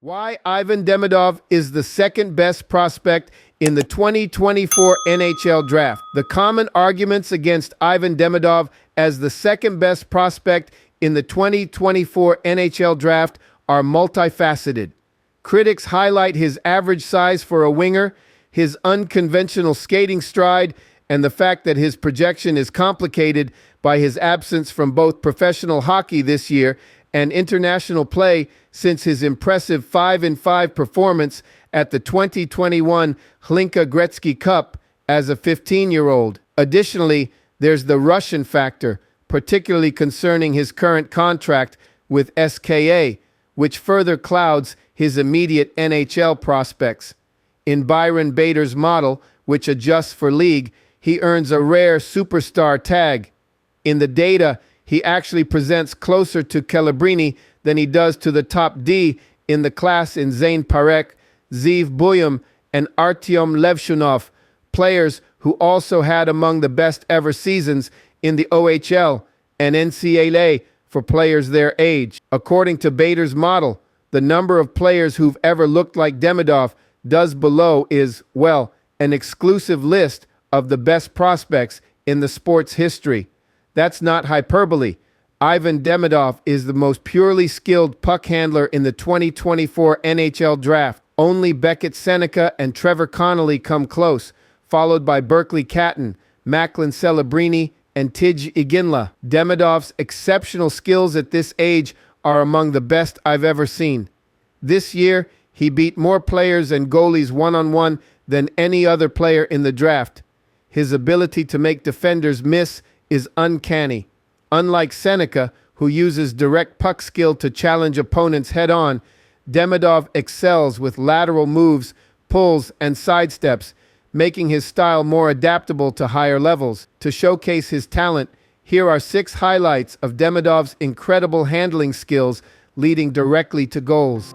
Why Ivan Demidov is the second best prospect in the 2024 NHL Draft. The common arguments against Ivan Demidov as the second best prospect in the 2024 NHL Draft are multifaceted. Critics highlight his average size for a winger, his unconventional skating stride, and the fact that his projection is complicated by his absence from both professional hockey this year and international play since his impressive 5-5 performance at the 2021 Hlinka Gretzky Cup as a 15-year-old. Additionally, there's the Russian factor, particularly concerning his current contract with SKA, which further clouds his immediate NHL prospects. In Byron Bader's model, which adjusts for league, he earns a rare superstar tag. In the data, he actually presents closer to Celebrini than he does to the top D in the class in Zane Parekh, Zeev Buium, and Artyom Levshunov, players who also had among the best ever seasons in the OHL and NCAA for players their age. According to Bader's model, the number of players who've ever looked like Demidov does below is, well, an exclusive list of the best prospects in the sport's history. That's not hyperbole. Ivan Demidov is the most purely skilled puck handler in the 2024 NHL Draft. Only Beckett Seneca and Trevor Connolly come close, followed by Berkeley Catton, Macklin Celebrini, and Tij Iginla. Demidov's exceptional skills at this age are among the best I've ever seen. This year, he beat more players and goalies one-on-one than any other player in the draft. His ability to make defenders miss is uncanny. Unlike Seneca, who uses direct puck skill to challenge opponents head-on, Demidov excels with lateral moves, pulls, and sidesteps, making his style more adaptable to higher levels. To showcase his talent, here are 6 highlights of Demidov's incredible handling skills leading directly to goals.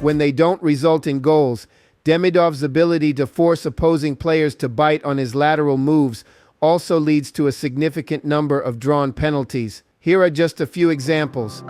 When they don't result in goals, Demidov's ability to force opposing players to bite on his lateral moves also leads to a significant number of drawn penalties. Here are just a few examples.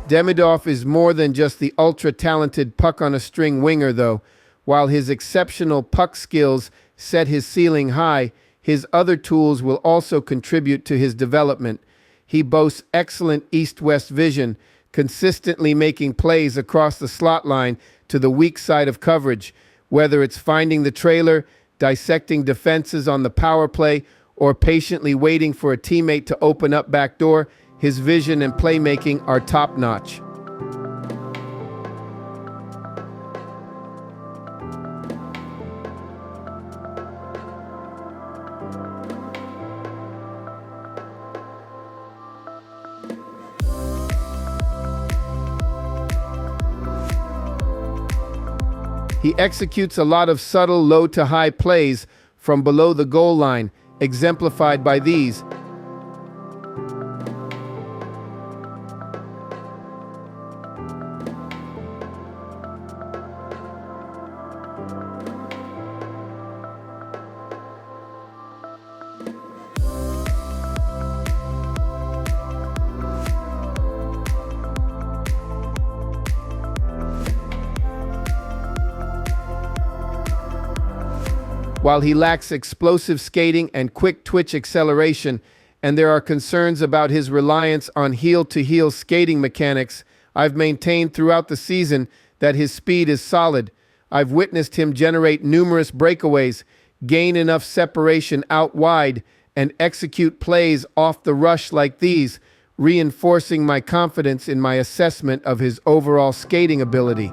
Demidov is more than just the ultra-talented puck-on-a-string winger, though. While his exceptional puck skills set his ceiling high, his other tools will also contribute to his development. He boasts excellent east-west vision, consistently making plays across the slot line to the weak side of coverage, whether it's finding the trailer, dissecting defenses on the power play, or patiently waiting for a teammate to open up backdoor, his vision and playmaking are top-notch. He executes a lot of subtle low-to-high plays from below the goal line, exemplified by these. While he lacks explosive skating and quick twitch acceleration, and there are concerns about his reliance on heel-to-heel skating mechanics, I've maintained throughout the season that his speed is solid. I've witnessed him generate numerous breakaways, gain enough separation out wide, and execute plays off the rush like these, reinforcing my confidence in my assessment of his overall skating ability.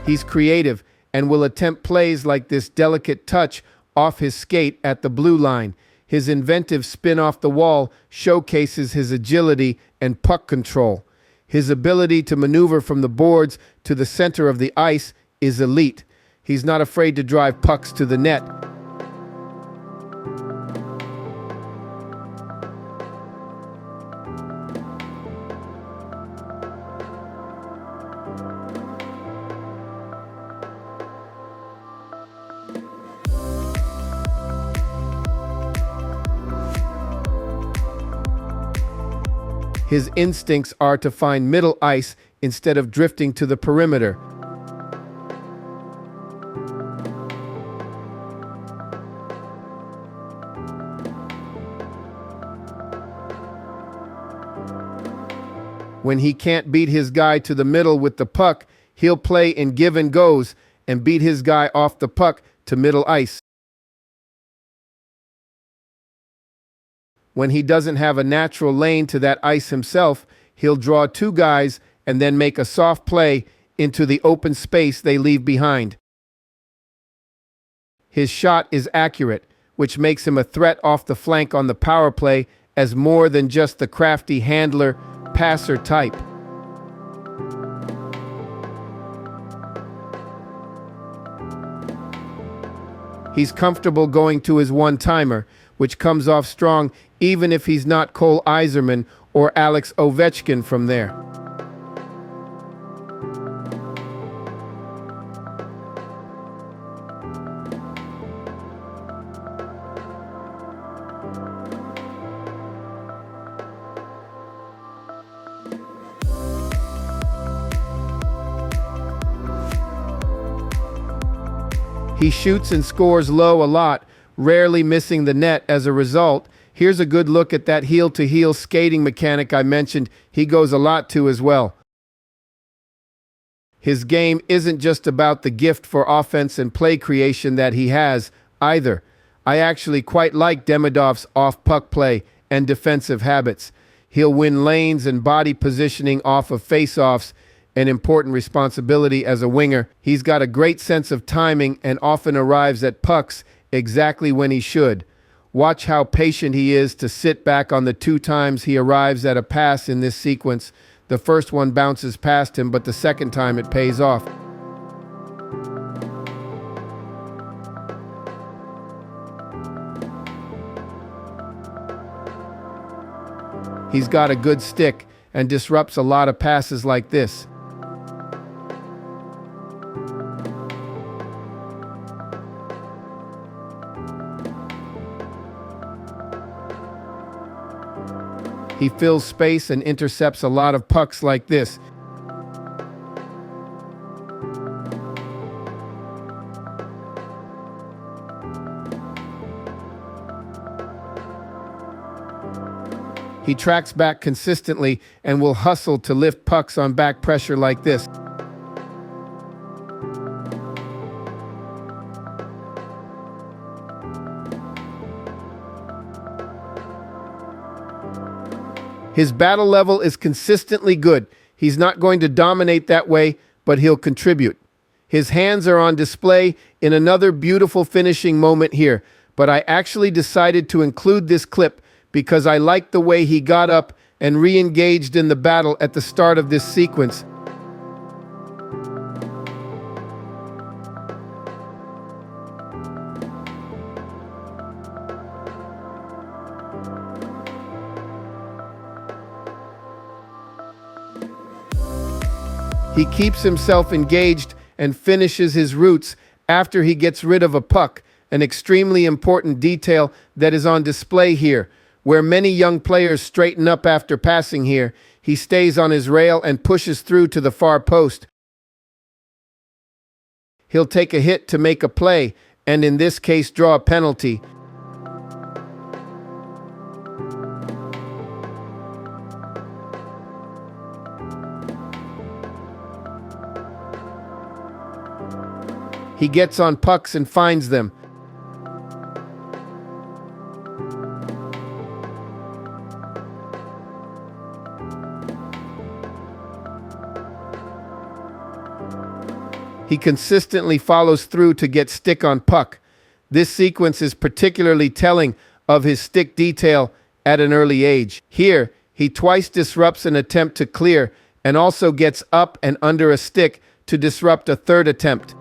He's creative and will attempt plays like this delicate touch off his skate at the blue line. His inventive spin off the wall showcases his agility and puck control. His ability to maneuver from the boards to the center of the ice is elite. He's not afraid to drive pucks to the net. His instincts are to find middle ice instead of drifting to the perimeter. When he can't beat his guy to the middle with the puck, he'll play in give and goes and beat his guy off the puck to middle ice. When he doesn't have a natural lane to that ice himself, he'll draw two guys and then make a soft play into the open space they leave behind. His shot is accurate, which makes him a threat off the flank on the power play as more than just the crafty handler, passer type. He's comfortable going to his one-timer, which comes off strong even if he's not Cole Yzerman or Alex Ovechkin from there. He shoots and scores low a lot, rarely missing the net as a result. Here's a good look at that heel-to-heel skating mechanic I mentioned he goes a lot to as well. His game isn't just about the gift for offense and play creation that he has, either. I actually quite like Demidov's off-puck play and defensive habits. He'll win lanes and body positioning off of face-offs, an important responsibility as a winger. He's got a great sense of timing and often arrives at pucks exactly when he should. Watch how patient he is to sit back on the two times he arrives at a pass in this sequence. The first one bounces past him, but the second time it pays off. He's got a good stick and disrupts a lot of passes like this. He fills space and intercepts a lot of pucks like this. He tracks back consistently and will hustle to lift pucks on back pressure like this. His battle level is consistently good. He's not going to dominate that way, but he'll contribute. His hands are on display in another beautiful finishing moment here, but I actually decided to include this clip because I liked the way he got up and re-engaged in the battle at the start of this sequence. He keeps himself engaged and finishes his routes after he gets rid of a puck, an extremely important detail that is on display here. Where many young players straighten up after passing here, he stays on his rail and pushes through to the far post. He'll take a hit to make a play, and in this case draw a penalty. He gets on pucks and finds them. He consistently follows through to get stick on puck. This sequence is particularly telling of his stick detail at an early age. Here, he twice disrupts an attempt to clear and also gets up and under a stick to disrupt a third attempt.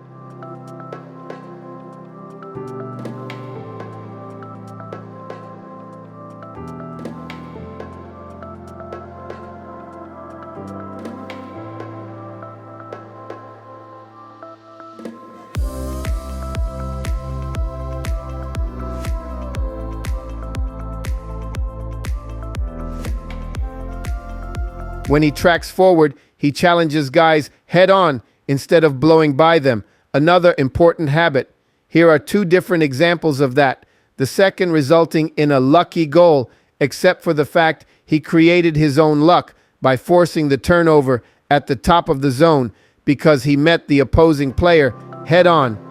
When he tracks forward, he challenges guys head-on instead of blowing by them. Another important habit. Here are two different examples of that. The second resulting in a lucky goal, except for the fact he created his own luck by forcing the turnover at the top of the zone because he met the opposing player head-on.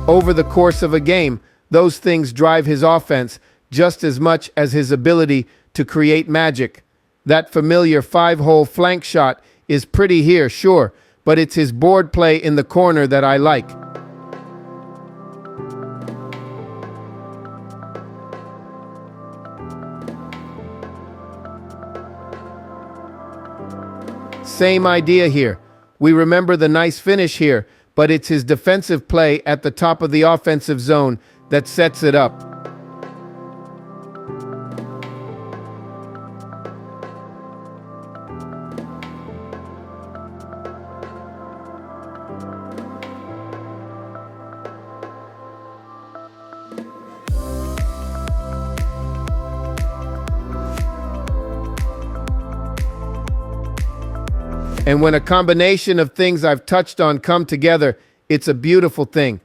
Over the course of a game, those things drive his offense just as much as his ability to create magic. That familiar 5-hole flank shot is pretty here, sure, but it's his board play in the corner that I like. Same idea here. We remember the nice finish here, but it's his defensive play at the top of the offensive zone that sets it up. And when a combination of things I've touched on come together, it's a beautiful thing.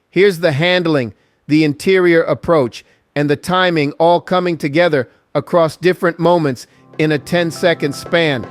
Here's the handling, the interior approach, and the timing all coming together across different moments in a 10-second span.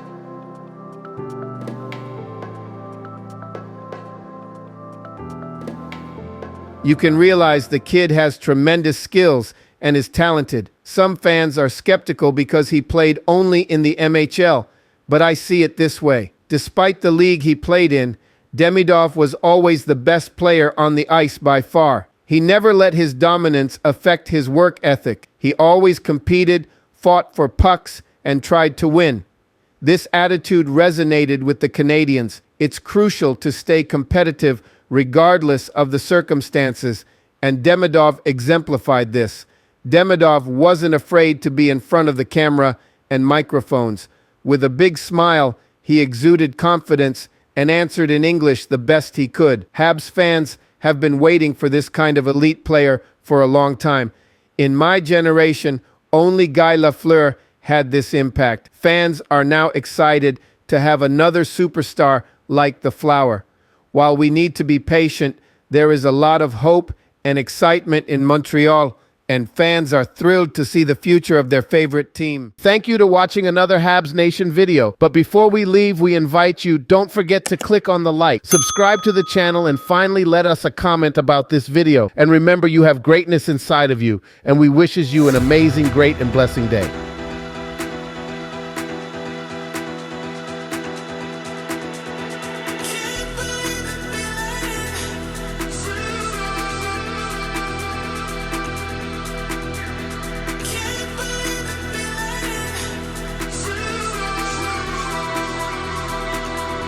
You can realize the kid has tremendous skills and is talented. Some fans are skeptical because he played only in the MHL, but I see it this way. Despite the league he played in, Demidov was always the best player on the ice by far. He never let his dominance affect his work ethic. He always competed, fought for pucks, and tried to win. This attitude resonated with the Canadiens. It's crucial to stay competitive regardless of the circumstances, and Demidov exemplified this. Demidov wasn't afraid to be in front of the camera and microphones. With a big smile, he exuded confidence and answered in English the best he could. Habs fans have been waiting for this kind of elite player for a long time. In my generation, only Guy Lafleur had this impact. Fans are now excited to have another superstar like the Flower. While we need to be patient, there is a lot of hope and excitement in Montreal, and fans are thrilled to see the future of their favorite team. Thank you to watching another Habs Nation video. But before we leave, we invite you, don't forget to click on the like, subscribe to the channel, and finally let us a comment about this video. And remember, you have greatness inside of you, and we wishes you an amazing, great, and blessing day.